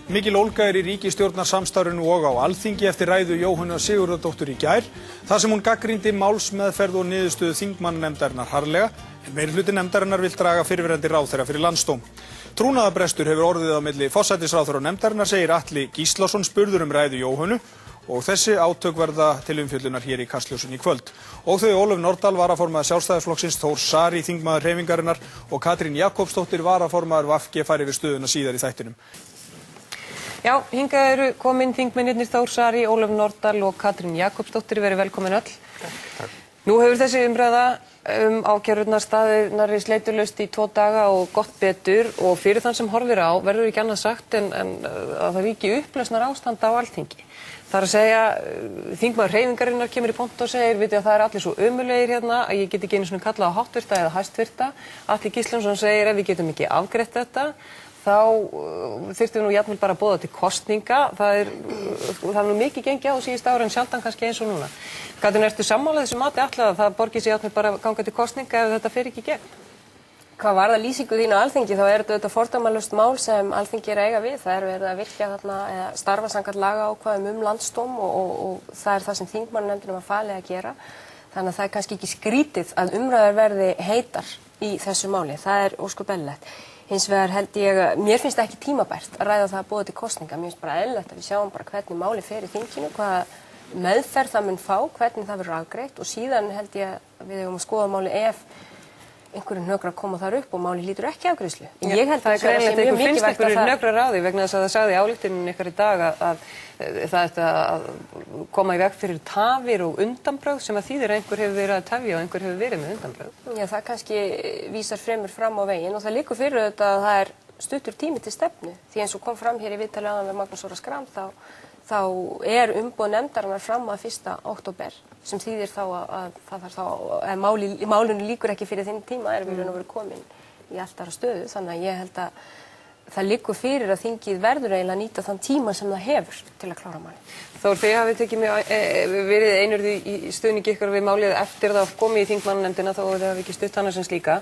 Mikil ólga í ríkisstjórnarsamstarfinu og á Alþingi eftir ræðu Jóhönnu Sigurðardóttur í gær, þar sem hún gagnrýndi málsmeðferð og niðurstöðu þingmannanefndarinnar harðlega, en meirihluti nefndarinnar vill draga fyrrverandi ráðherra fyrir landsdóm. Trúnaðarbrestur hefur orðið á milli forsætisráðherra og nefndarinnar, segir Atli Gíslason spurður ræðu Jóhönnu, og þessi átök verða til umfjöllunar hér í Kastljósinu í kvöld. Og þau Ólöf Nordal, varaformaður Sjálfstæðisflokksins, Þór Saari, þingmaður hreyfingarinnar og Katrín Jakobsdóttir, varaformaður VG, færi við stöðuna síðar í þættinum. Já, hingað eru komin þingmennirnir Þór Saari, Ólöf Nordal og Katrín Jakobsdóttir, verið velkomin öll. Takk. Nú hefur þessi umræða ákærurnar staðið nærri sleitulaust í 2 daga og gott betur, og fyrir þann sem horfir á verður ekki annað sagt en að það ríki upplausnar ástand á Alþingi. Það að segja, þingmaður hreyfingarinnar kemur í pontu og segir, vitið að það allir svo ömulegir hérna að ég get ekki einu svona kallað á háttvirta eða hæstvirta. Atli Gíslason segir, ef við getum ekki afgreitt þetta, þá þyrftum við nú jafnvel bara að boða til kosninga. Það er nú mikið gengið á síðust ára en sjaldan kannski eins og núna. Katrín, ertu sammála þessu mati Atla að það borgi sig jafnvel bara að ganga til kosninga ef þetta fer ekki í gegn? Hvað varðar lýsingu þín á Alþingi, þá er þetta fordómalaust mál sem Alþingi er að eiga við. Það er verið að virkja þarna eða starfa samkvæmt lagaákvæðum landsdóm og það er það sem þingmannanefndinni var falið að gera. Þannig að það er kannski ekki skrítið að umræður verði heitar í þessu máli. Það er ósköp eðlilegt. Hins vegar held ég að mér finnst ekki tímabært að ræða það að boða til kosninga. Mér finnst bara eðlilegt að við sjáum bara hvernig máli fer í þinginu, hvaða meðferð það mun fá, hvernig það verður afgreitt, og síðan held ég að við eigum að skoða máli ef einhverjum hnökrar koma þar upp og máli lítur ekki afgreiðslu. Ég held það er greinilegt að ykkur finnst einhverjum hnökrar á því vegna þess að það sagði í ályktuninni ykkar í dag að það ætti að koma í veg fyrir tafir og undanbrögð sem að þýðir að einhver hefur verið að tefja og einhver hefur verið með undanbrögð. Já, það kannski vísar fremur fram á veginn og það liggur fyrir þetta að það er stuttur tími til stefnu, því eins og kom fram hér í viðtali áðan við Magnús Orra Schram þá er umboð nefndarinnar fram að 1. október, sem þýðir þá að það þarf þá að málinu líkur ekki fyrir þinn tíma erum við verið komin í allt aðra stöðu, þannig að ég held að það liggur fyrir að þingið verður eiginlega að nýta þann tíma sem það hefur til að klára málið. Þór, þið hafið tekið verið einurði í stuðningi ykkur við málið eftir það komið í þingmannanefndina þó þið hafið ekki stutt hana sem slíka.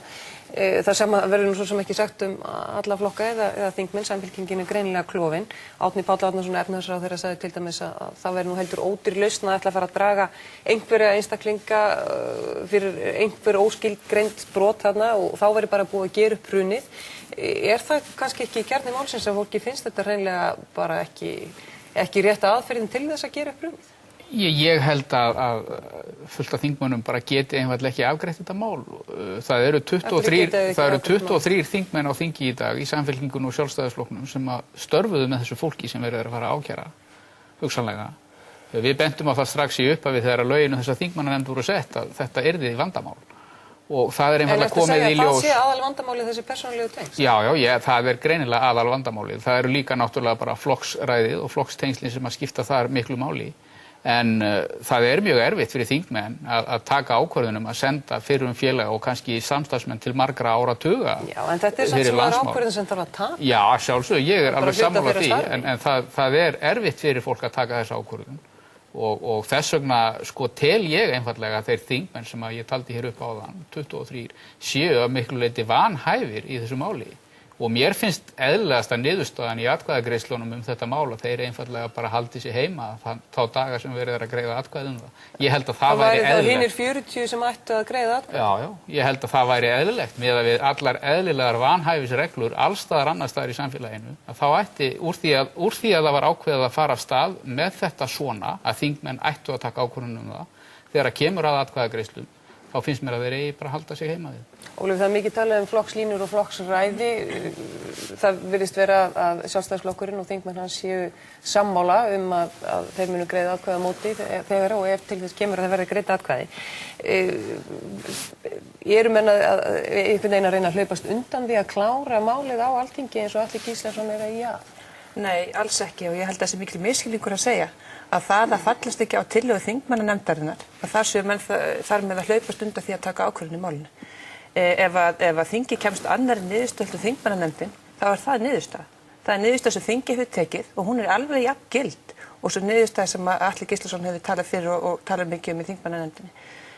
Það sama verður nú svo sem ekki sagt alla flokka eða þingmenn, Samfylkingin er greinilega klofin. Árni Páll Árnason efnahagsráðherra sagði til dæmis að það verður nú heldur ódýr lausn að ætla að fara að draga einhverja einstaklinga fyrir einhver óskilgreind brot þarna og þá verður bara búið að gera upp hrunið. Er það kannski ekki kjarni málsins að fólki finnst þetta hreinlega bara ekki rétta aðferðin til þess að gera upp hrunið? Ég held að fullt af þingmönnum bara geti einfaldlega ekki afgreitt þetta mál. Það eru 23 þingmenn á þingi í dag í Samfylkingunni og Sjálfstæðisflokknum sem störfuðu með þessu fólki sem verið að fara að ákæra, hugsanlega. Við bentum á það strax í upphafi þegar að lögin þessar þingmannanefnd voru sett að þetta yrði vandamál. Og það er einfaldlega komið í ljós. En eftir að segja að það sé aðal vandamálið þessi persónulegu tengsl? Já, það er greinilega aðal vandamálið. Það eru líka náttúrulega bara flokksræðið og flokkstengslin sem að skipta þar miklu máli. En það er mjög erfitt fyrir þingmenn að taka ákvörðunum að senda fyrrum félaga og kannski samstarfsmenn til margra áratuga. Já, en þetta er samt sem var ákvörðun sem þarf að taka. Já, sjálfsögðu, ég er alveg sammála því, en það er erfitt fyrir fólk að taka þessa ákvörðun. Og þess vegna tel ég einfallega að þeir þingmenn sem ég taldi hér upp áðan, 23, séu að miklu leyti vanhæfir í þessu máli. Og mér finnst eðlilegasta niðurstaðan í atkvæðagreiðslunum þetta mál að þeir einfallega bara haldi sig heima þá daga sem verið að greiða atkvæði það. Ég held að það væri eðlilegt. Það væri þá hinir 40 sem ættu að greiða atkvæði? Já, ég held að það væri eðlilegt miðað við allar eðlilegar vanhæfisreglur allstaðar annars staðar í samfélaginu. Að þá ætti, úr því að það var ákveðið að fara af stað með þetta svona að þingmenn ættu að taka ákvörðun það, þegar að kemur að atkvæðagreiðslum, þá finnst mér að þeir eigi bara að halda sig heima við. Ólöf, það er mikið talað flokklínur og flokksræði. Það virðist vera að Sjálfstæðisflokkurinn og þingmenn hans séu sammála að þeir munu greiða atkvæði á móti þegar og ef til þess kemur að það verði greiða atkvæði. Eru menn einhvern veginn að reyna að hlaupast undan því að klára málið á Alþingi eins og Atli Gíslason er að já? Nei, alls ekki, og ég held að það sé mikil misskilningur að segja að það fallast ekki á tillögu þingmannanefndarinnar að það séu menn þar með að hlaupast undan því að taka ákvörðun í málinu. Ef að þingi kemst annarri niðurstöðu þingmannanefndin, þá er það niðurstaða. Það er niðurstaða sem þingi hefur tekið og hún er alveg jafn gild og svo niðurstaða sem Atli Gíslason hefur talað fyrir og talað mikið í þingmannanefndinni.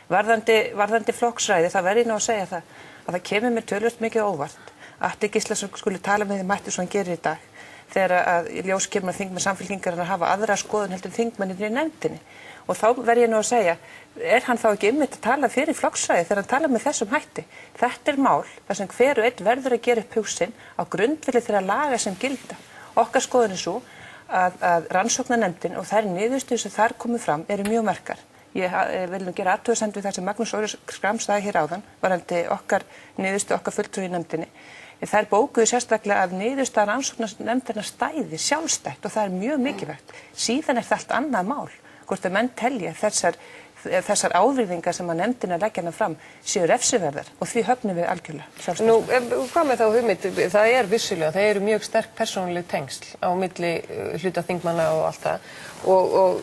Varðandi flokksræði, það verði nú að segja það að það kemur mér töluvert mikið á óvart. Atli Gíslason skuli tala með þeim mætti svo hann gerir í dag. þegar að ljós kemur að þingmenn Samfylkingarinnar hafa aðra skoðun heldur þingmennir í nefndinni. Og þá verð ég nú að segja, hann þá ekki einmitt að tala fyrir flokksræði þegar hann talar með þessum hætti? Þetta mál þar sem hver og einn verður að gera upp hug sinn á grundvelli þeirra laga sem gilda. Okkar skoðun sú að rannsóknarnefndin og þær niðurstöður sem þar komu fram eru mjög merkar. Ég vil nú gera athugasemd við það sem Magnús Orri Schram sagði hér áðan, varðandi okkar niðurstöðu, okkar fulltrúi í nefndinni. Þær bókuðu sérstaklega að niðurstaða rannsóknarnefndarinnar stæði sjálfstætt og það er mjög mikilvægt. Síðan er það allt annað mál, hvort að menn telja þessar ávirðingar sem að nefndina leggja hana fram séu refsiverðar og því höfnum við algjörlega sjálfstætt. Nú, hvað með þá hugmynd? Það vissulega, það eru mjög sterk persónuleg tengsl á milli hluta þingmanna og allt það og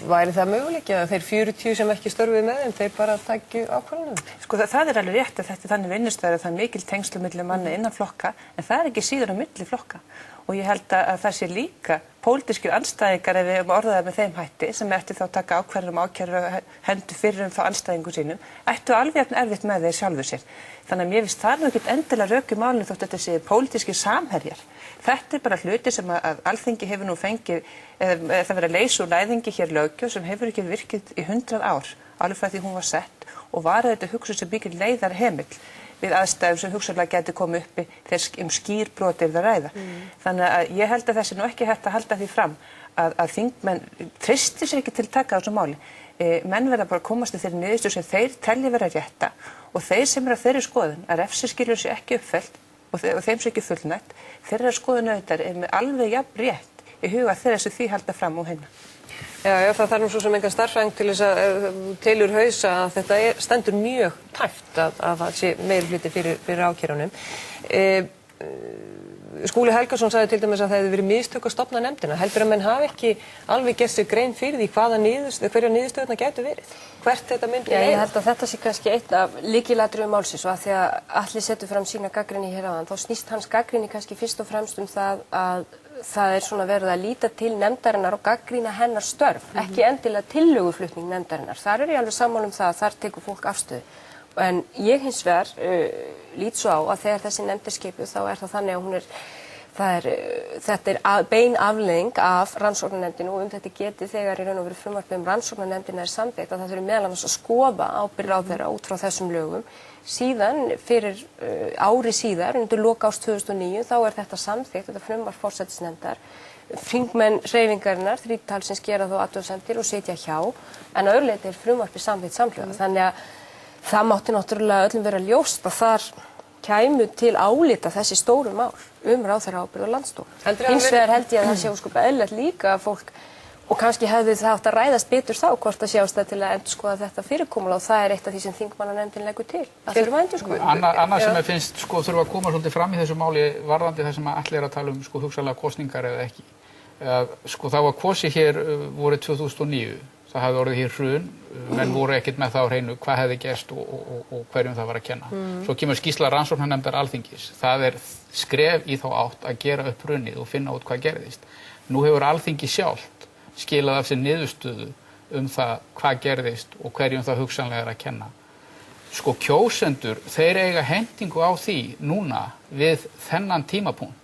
væri það möguleiki að þeir 40 sem ekki störfuðu með þeim, þeir bara takju ákvörðunum? Sko það er alveg rétt að þetta er þannig vinnustæður að það er mikil tengslu milli manna innan flokka en það er ekki síður á milli flokka. Og ég held að það sé líka pólitískir andstæðingar ef við höfum orðað með þeim hætti sem ætti þá að taka ákvörðun ákæru hendur fyrir þá andstæðingu sínum ættu alveg jafn erfitt með þeir sjálfu sér. Þannig að mér finnst það nú ekkert endilega rök í málinu þótt þetta sé pólitískir samherjar. Þetta er bara hluti sem að Alþingi hefur nú fengið, það verið að leysa úr læðingi hér löggjöf sem hefur ekki virkið í 100 ár, alveg frá því hún var sett og var þetta hugsun sem byggir leiðarhemill við aðstæðum sem hugsanlega geti komið uppi þegar skýr brot er það ræða. Þannig að ég held að þessi nú ekki hægt að halda því fram að þingmenn treysti sér ekki til að taka á þessu máli. Menn verða bara að komast til þeirri niðurstöðu sem þeir telja vera rétta og þeir sem eru á þeirri skoðun að refsiskilyrði sé ekki uppfyllt og þeim sé ekki fullnægt, þeirra skoðun auðvitað er með alveg jafn rétt í huga þeirra sem því halda fram og hinna. Já, það þarf nú svo sem engan starffræðing til þess að telur hausa að þetta stendur mjög tæpt að það sé meirihluti fyrir ákærunum. Skúli Helgason sagði til dæmis að það hefði verið mistök að stofna nefndina. Heldur að menn hafi ekki alveg gert sér grein fyrir því hverja niðurstöðurnar gætu verið? Hvert þetta myndi leiða? Ég held að þetta sé kannski einn af lykilatriðum málsins og að því að Atli setur fram sína gagnrýni hér áðan, þá snýst hans gagnrýni kannski fyrst og fremst það að það er svona verið að líta til nefndarinnar og gagnrýna hennar störf, ekki endilega tillöguflutning nefndarinnar. Þar er ég alveg sammála um það að þar tekur fólk afstöðu. En ég hins vegar lít svo á að þegar þessi nefnd er skipuð þá er það þannig að þetta er bein afleiðing af rannsóknarnefndinu og þetta geti þegar í raun og veru frumvarpið rannsóknarnefndina er samþykkt að það þurfi meðal annars að skoða ábyrgð ráðherra út frá þessum lögum. Síðan, fyrir ári síðar, undir lok árs 2009, þá er þetta samþykkt, þetta frumvarp forsætisnefndar. Þingmenn hreyfingarinnar, 3 talsins gera þó athugasemdir og sitja hjá, en að öðru leyti er frumvarpið samþykkt samhljóða. Þannig að það mátti náttúrulega öllum vera ljóst að þar kæmu til álita þessi stóru mál ráðherraábyrgð og landsdóm. Hins vegar held ég að það sé ósköp eðlilegt líka að fólk og kannski hefði það átt að ræðast betur þá hvort að sé ástæða til að endurskoða þetta fyrirkomulag og það er eitt af því sem þingmannanefndin leggur til. Það þurfa að endurskoða. Annað sem ég finnst þurfa að koma svolítið fram í þessu máli varðandi það sem allir er að tala um hugsanlega kosningar eða ekki. Það var kosið hér vorið 2009. Það hafði orðið hér hrun, menn voru ekkert með það á hreinu hvað hefði gerst og hverjum það var að kenna. Svo kemur skýrsla rannsóknarnefndar Alþingis. Það er skref í þá átt að gera upp hrunið og finna út hvað gerðist. Nú hefur Alþingi sjálft skilað af sér niðurstöðu það hvað gerðist og hverjum það hugsanlega er að kenna. Kjósendur, þeir eiga hendingu á því núna við þennan tímapunkt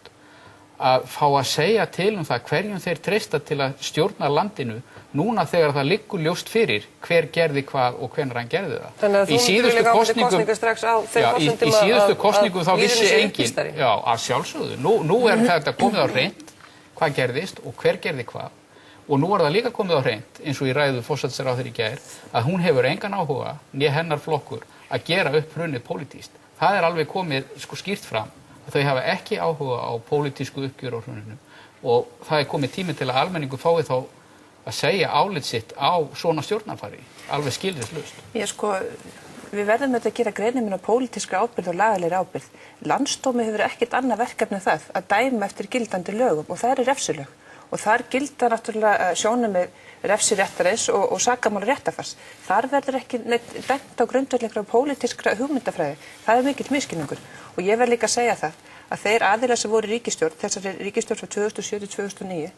að fá að segja til það hverjum þeir treysta til að stjórna landinu núna þegar það liggur ljóst fyrir hver gerði hvað og hvenær hann gerði það. Þannig að þú myndir líka áfætti kosningar strax á þeim kosningum í síðustu kosningum þá vissi enginn. Já, að sjálfsögðu. Nú er þetta komið á hreint hvað gerðist og hver gerði hvað. Og nú er það líka komið á hreint, eins og í ræðu forsætisráðherra í gær, að hún hefur engan áhuga, né hennar flokkur, að gera upp hrunið pólitískt. Það er alveg komið skýrt fram að þau hafa ekki áhuga á pólitísku uppgjör á hruninu og það er komið tími til að almenningu fái þá að segja álit sitt á svona stjórnarfari, alveg skilyrðislaust. Við verðum að gera greinum á pólitíska ábyrgð og lagalegri ábyrgð. Landsdómi hefur ekkert annað verkefni það að dæma eftir gildandi lögum og það eru refsilög. Og þar gilda náttúrulega sjónarmið refsiréttarins og sakamála réttarfars. Þar verður ekki dæmt á grundvelli pólitískra hugmyndafræði. Það er mikill misskilningur. Og ég verð líka að segja það að þeir aðilar sem voru í ríkisstjórn, þessari ríkisstjórn frá 2007 til 2009,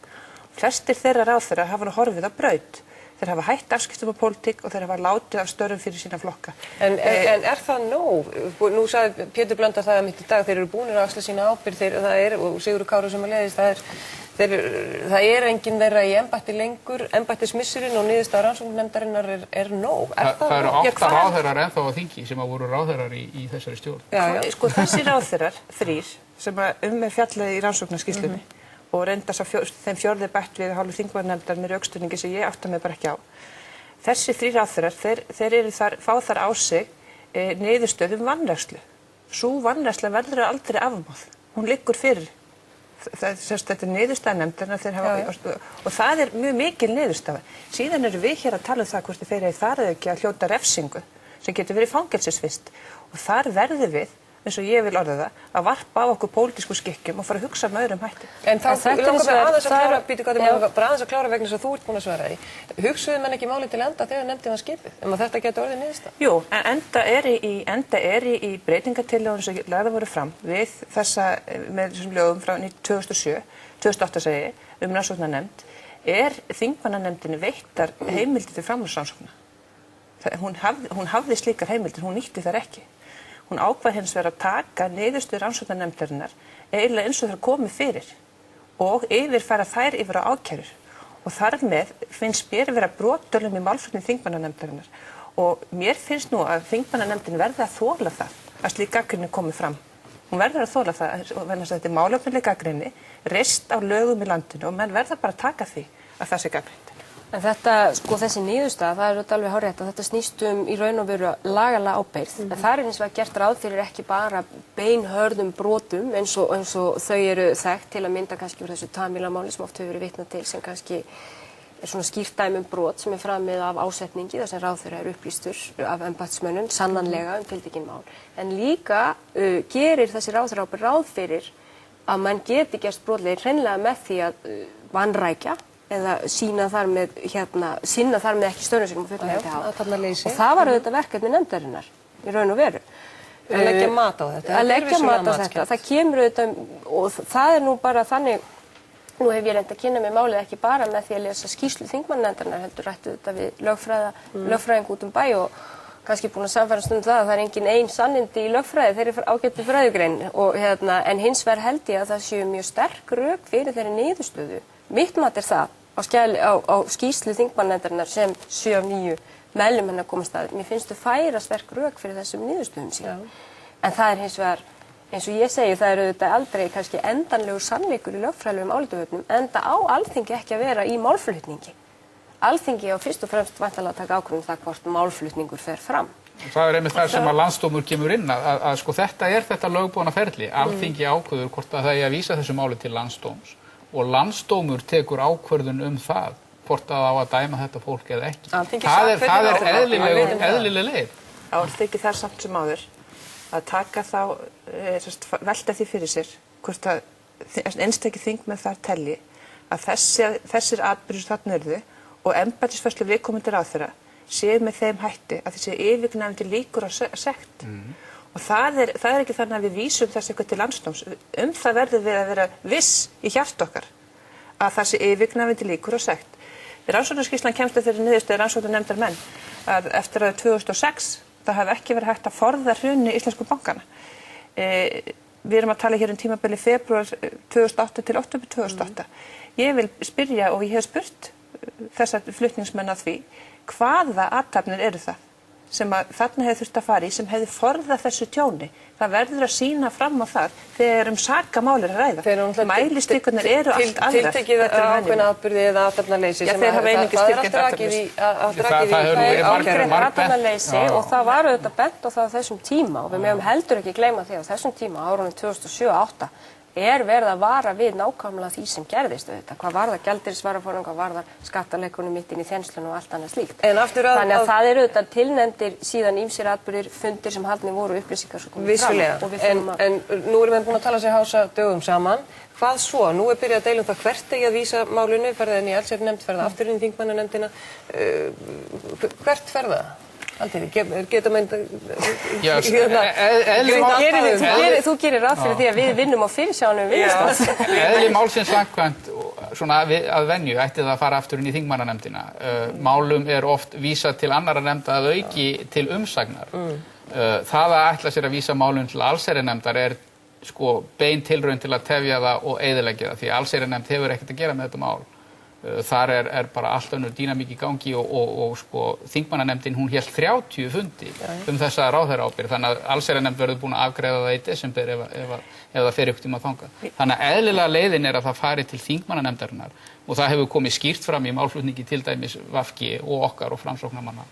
flestir þeirra ráðherra hafa nú horfið á braut. þeir hafa hætt afskiptum af pólitík og þeir hafa látið af störfum fyrir sína flokka. En er það nóg? Nú sagði Pétur Blöndal það mitt í dag, þeir eru búnir að axla sína ábyrgð, og Sigurður Kári sem að leiðist, það er enginn þeirra í embætti lengur, embættismissurinn og niðurstaða rannsóknarnefndarinnar er nóg. Það eru 8 ráðherrar ennþá á þingi sem að voru ráðherrar í þessari stjórn. Sko þessi ráðherrar, 3, sem er fjallað í rannsóknarskýrslunni og reyndast þeim 4. bætt við hálfu þingmannanefndar með rökstuðningi sem ég átta mig bara ekki á. Þessi 3 ráðherrar, þeir eru fá þar á sig niðurstöðum vanrækslu. Sú vanræksla verður aldrei afmáð. Hún liggur fyrir. Þetta er niðurstaðanefndarnar og það er mjög mikil niðurstaða. Síðan eru við hér að tala um það hvort þeir eru þar eða ekki að hljóta refsingu sem getur verið fangelsisvist og þar verður við, eins og ég vil orða það, að varpa á okkur pólitísku skikkjum og fara að hugsa með öðrum hætti. En þá langar mig aðeins að klára vegna þess að þú ert búin að svara því. Hugsuðu menn ekki málið til enda þegar nefndin var skipið að þetta getur orðið niðurstaða? Jú, en enda er í breytingartillögunum sem lagðar voru fram við þessa, með þessum lögum frá 2008 segi, rannsóknarnefnd, þingmannanefndinni veittar heimildir til framhaldsrannsókna. Hún hafði slíkar heimildir, hún nýtti þær ekki. Hún ákvað hins vegar að taka niðurstöður rannsóknarnefndarinnar eiginlega eins og þær komið fyrir og yfirfæra þær yfir á ákærur. Og þar með finnst mér vera brotdölum í málflutning þingmannanefndarinnar. Og mér finnst nú að þingmannanefndin verði að þola það að slík gagnrýni komi fram. Hún verður að þola það, vegna þess að þetta er málefnileg gagnrýni, reist á lögum í landinu og menn verða bara að taka því að það sé gagnrýnt. En þetta, sko þessi niðurstaða, það er alveg hárrétt að þetta snýst í raun og veru lagalega ábyrgð. En það er hins vegar gert ráð fyrir ekki bara beinhörðum brotum eins og þau eru þekkt til að mynda kannski úr þessu Tamílamáli sem oft hefur verið vitnað til sem kannski er svona skýrt dæmi brot sem er framið af ásetningi þar sem ráðherra er upplýstur af embættismönnum sannanlega tiltekin mál. En líka gerir þessi ráðherra ábyrgð ráð fyrir að mann geti gerst brotlegir hreinlega með því að vanrækja eða sinna þar með ekki störfum sínum á fullnægjandi hátt. Og það var auðvitað verkefni nefndarinnar í raun og veru. Að leggja mat á þetta. Að leggja mat á þetta. Það kemur auðvitað, og það er nú bara þannig, nú hef ég reynd að kynna mér málið ekki bara með því að lesa skýrslu þingmannanefndarinnar, heldur rættu þetta við lögfræðing út bæ og kannski búin að samfærast það að það er engin ein sannindi í lögfræði, þeir eru ágættu fræðigrein en hins vegar held ég að það séu mjög sterk rök fyrir þeirri niðurstöðu. Mitt mat er það á skýrslu þingmannanefndarinnar sem 7 af 9 meðlum hennar komast að. Mér finnst þau færa sterk rök fyrir þessum niðurstöðum síðan. En það er hins vegar, eins og ég segi, það eru auðvitað aldrei kannski endanlegur sannleikur í lögfræðilegum álitamálum, enda á Alþingi ekki að vera í málflutningi. Alþingi á fyrst og fremst væntanlega að taka ákvörðun það hvort málflutningur fer fram. Það er einmitt það sem að landsdómur kemur inn að sko þetta lögbúna ferli. Alþingi ákveður hvort að það er að vísa þessu máli til landsdóms og landsdómur tekur ákvörðun það hvort að á að dæma þetta fólk eða ekki. Það er eðlileg leið. Alþingi þar samt sem áður að taka þá, velta því fyrir sér hvort að einstakir þingmenn þar telji að þessir atburðir þarna urðu og embættisfærslu viðkomandi ráðherra séu með þeim hætti að þessi yfirgnæfandi líkur á sekt. Og það er ekki þannig að við vísum þess eitthvað til landsdóms. Það verður við að vera viss í hjart okkar að það sé yfirgnæfandi líkur á sekt. Rannsóknarskýrslan kemst að þeirri niðurstöðu rannsóknarnefndar menn að eftir að 2006 það hafi ekki verið hægt að forða hruni íslensku bankana. Við erum að tala hér tímabili febrúar 2008 til október 2008. Ég vil spyrja og ég hef spurt þessar flutningsmenn að því hvaða athafnir eru það sem að þarna hefði þurft að fara í sem hefði forðað þessu tjóni. Það verður að sýna fram á það þegar sakamálir að ræða. Mælistikurnar eru allt aðrar. Tiltekið ákveðna atburði eða athafnaleysi sem þeir hafa einungis tilkynnt athafnaleysi. Það er ákveðið athafnaleysi og það var auðvitað bent á það á þessum tíma og við megum heldur ekki gleyma því á þessum tíma árunum 2007-2008 er verið að vara við nákvæmlega því sem gerðist auðvitað. Hvað var það gjaldeyrisvaraforðan, hvað var það skattaleikunum mitt inn í þenslunum og allt annað slíkt. Þannig að það eru auðvitað tilnefndir síðan ýmsir atburðir fundir sem haldnir voru upplýsingar sem komið fram. En nú erum við búin að tala sér hása dögum saman. Hvað svo? Nú er byrjað að deila það hvert eigi að vísa málinu, ferða inn í allsherjarnefnd, ferða aftur inn í þingmannanefndina. Hvert ferða? Geta meint þú gerir ráð fyrir því að við vinnum á fyrirsjánum viðstans. Eðli málsins samkvæmt svona að venju ætti það að fara aftur inn í þingmannanefndina. Málum oft vísað til annarra nefnda að auki til umsagnar. Það að ætla sér að vísa málum til allsherjarnefndar sko bein tilraun til að tefja það og eyðileggja það, því allsherjarnefnd hefur ekkert að gera með þetta mál. Þar bara allt önnur dýnamík í gangi og sko þingmannanefndin hún hélt 30 fundi þessa ráðherraábyrgð, þannig að allsherjarnefnd verður búin að afgreiða það í desember ef það fer ykkur tíma þangað. Þannig að eðlilega leiðin að það fari til þingmannanefndarinnar og það hefur komið skýrt fram í málflutningi til dæmis VG og okkar og framsóknarmanna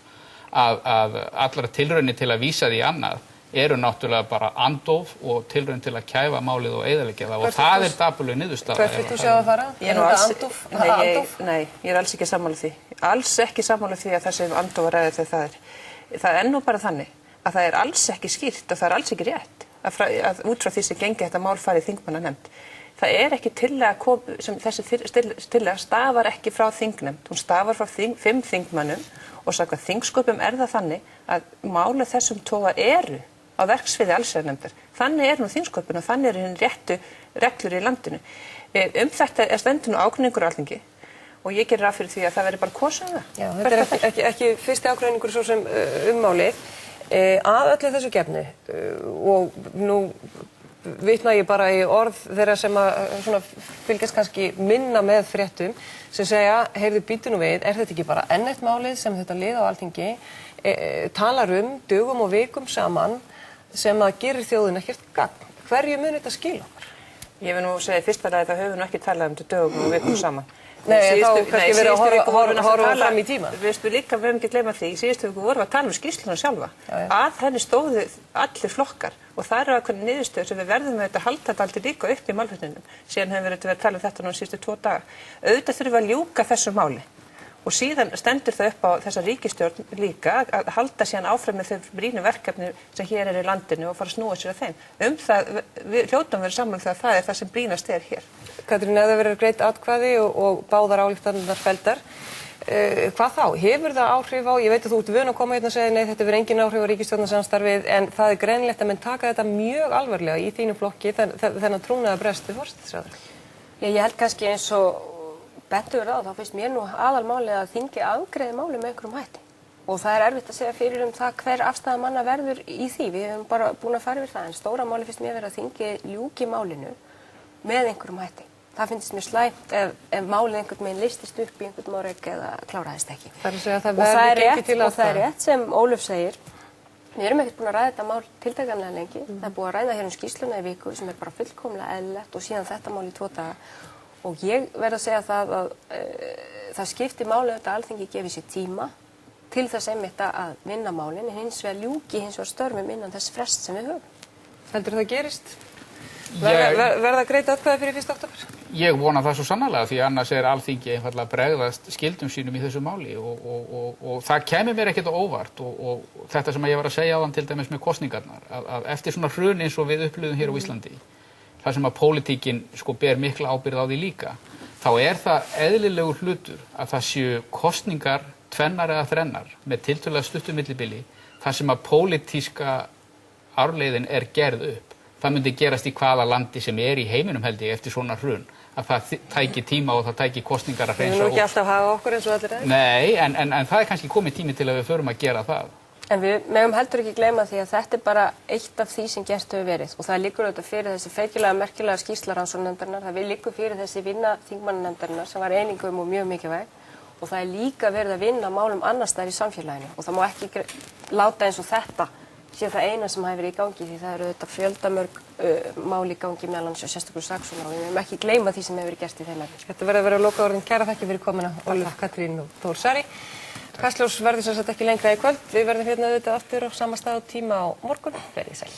að allar tilraunir til að vísa því annað náttúrulega bara andóf og tilraun til að kæfa málið og eyðileggja það og það dapurleg niðurstaða. Hvert vilt þú sjá að fara? Andóf? Nei, ég alls ekki sammála því. Alls ekki sammála því að það sé andóf að ræða þegar það er. Það nú bara þannig að það alls ekki skýrt og það alls ekki rétt að út frá því sem gengi þetta mál farið þingmannanefnd. Það ekki tillaga sem þessi tillaga stafar ekki frá þingnefnd. Hún stafar frá 5 þingmönnum og samkvæmt þingsköpum það þannig að málið þessum toga á verksviði allsherjarnefndar. Þannig nú þingsköpun og þannig hinn réttu reglur í landinu. Þetta stendur nú ágreiningur á Alþingi og ég gerir ráð fyrir því að það verði bara kosið það. Já, þetta ekki fyrsti ágreiningur svo sem málið. Að öllu þessu gefnu og nú vitna ég bara í orð þeirra sem að fylgjast kannski minna með fréttum sem segja, heyrðu býtu nú við, þetta ekki bara enn eitt málið sem þetta lið á Alþingi talar dögum og vikum saman sem að gerir þjóðin ekkert gagn. Hverju mun þetta skila okkur? Ég vil nú segja fyrsta lagi það höfum nú ekki talað þetta dögum og vikum saman. Nei, þá kannski verið að horfa fram í tíma. Við líka verðum ekki að gleyma því, í síðustu viku vorum við að tala skýrsluna sjálfa. Að henni stóðu allir flokkar og það ákveðin niðurstöður sem við verðum að halda þetta aldrei líka upp í málflutningnum. Síðan hefur verið að tala þetta nú síðustu 2 daga. Auðvitað þurfum við að ljúka þessu máli. Og síðan stendur það upp á þessa ríkisstjórn líka að halda síðan áfram með þau brýnu verkefni sem hér í landinu og fara að snúa sér að þeim. Það, við hljótum verið saman þegar það það sem brýnast hér. Katrín, ef það verður greitt atkvæði og báðar ályktanirnar felldar, hvað þá? Hefur það áhrif á, ég veit að þú ert vön að koma hérna og segja nei, þetta verður engin áhrif á ríkisstjórnarsamstarfið, en það greinilegt að menn taka þetta mjög alvarlega í þínu flokki þennan trúnaðarbrest við forsætisráðherra. Ég held kannski eins og betur þá finnst mér nú aðalmálið að þingi afgreiði málið með einhverjum hætti. Og það erfitt að segja fyrir það hver afstaða manna verður í því. Við hefum bara búin að fara yfir það, en stóra máli finnst mér vera að þingi ljúki málinu með einhverjum hætti. Það finnst mér slæmt ef málið einhvern veginn listist upp í einhvern mórek eða kláraðist ekki. Og það rétt sem Ólöf segir, við erum ekkert búin að ræða þetta mál tiltakanlega lengi. Það búið að ræða hér skýrsluna í viku sem bara fullkomlega eðlilegt og síðan þetta mál í 2 daga. Og ég verð að segja það að það skiptir máli að Alþingi gefi sér tíma til þess einmitt að vinna málin, en hins vegar ljúki hins vegar störfum innan þess frest sem við höfum. Heldur það gerist? Verða greitt atkvæði fyrir 1. október? Ég vona það svo sannarlega, því annars Alþingi einfaldlega bregðast skildum sínum í þessu máli og það kemur mér ekkert á óvart og þetta sem ég var að segja áðan til dæmis með kosningarnar, að eftir svona hrun eins og við upplifum hér á Íslandi, þar sem að pólitíkin ber mikla ábyrgð á því líka, þá það eðlilegur hlutur að það séu kosningar 2 eða 3 með tiltölulega stuttu millibili, þar sem að pólitíska arfleiðin gerð upp. Það myndi gerast í hvaða landi sem í heiminum held ég eftir svona hrun, að það tæki tíma og það tæki kosningar að hreinsa. Við erum ekki alltaf að hafa okkur eins og allir aðrir. Nei, en það kannski komið tími til að við förum að gera það. En við megum heldur ekki gleyma því að þetta bara eitt af því sem gert hefur verið og það liggur auðvitað fyrir þessi feikilega merkilega skýrsla rannsóknarnefndarinnar, það liggur fyrir þessi vinna þingmannanefndarinnar sem var einingum og mjög mikilvæg og það líka verið að vinna málum annars staðar í samfélaginu og það má ekki láta eins og þetta sé það eina sem hafi verið í gangi því það eru auðvitað fjöldamörg mál í gangi meðal annars og sérstaklega saksóknara og við megum ekki gleyma því sem hefur verið gert í þeim efnum. Þetta verður að vera lokaorðin. Kærar þakkir fyrir komuna, Ólöf, Katrín og Þór Saari. Kastljós verður sem sagt ekki lengra í kvöld. Við verðum hérna auðvitað aftur á sama stað og tíma á morgun. Verið sæl.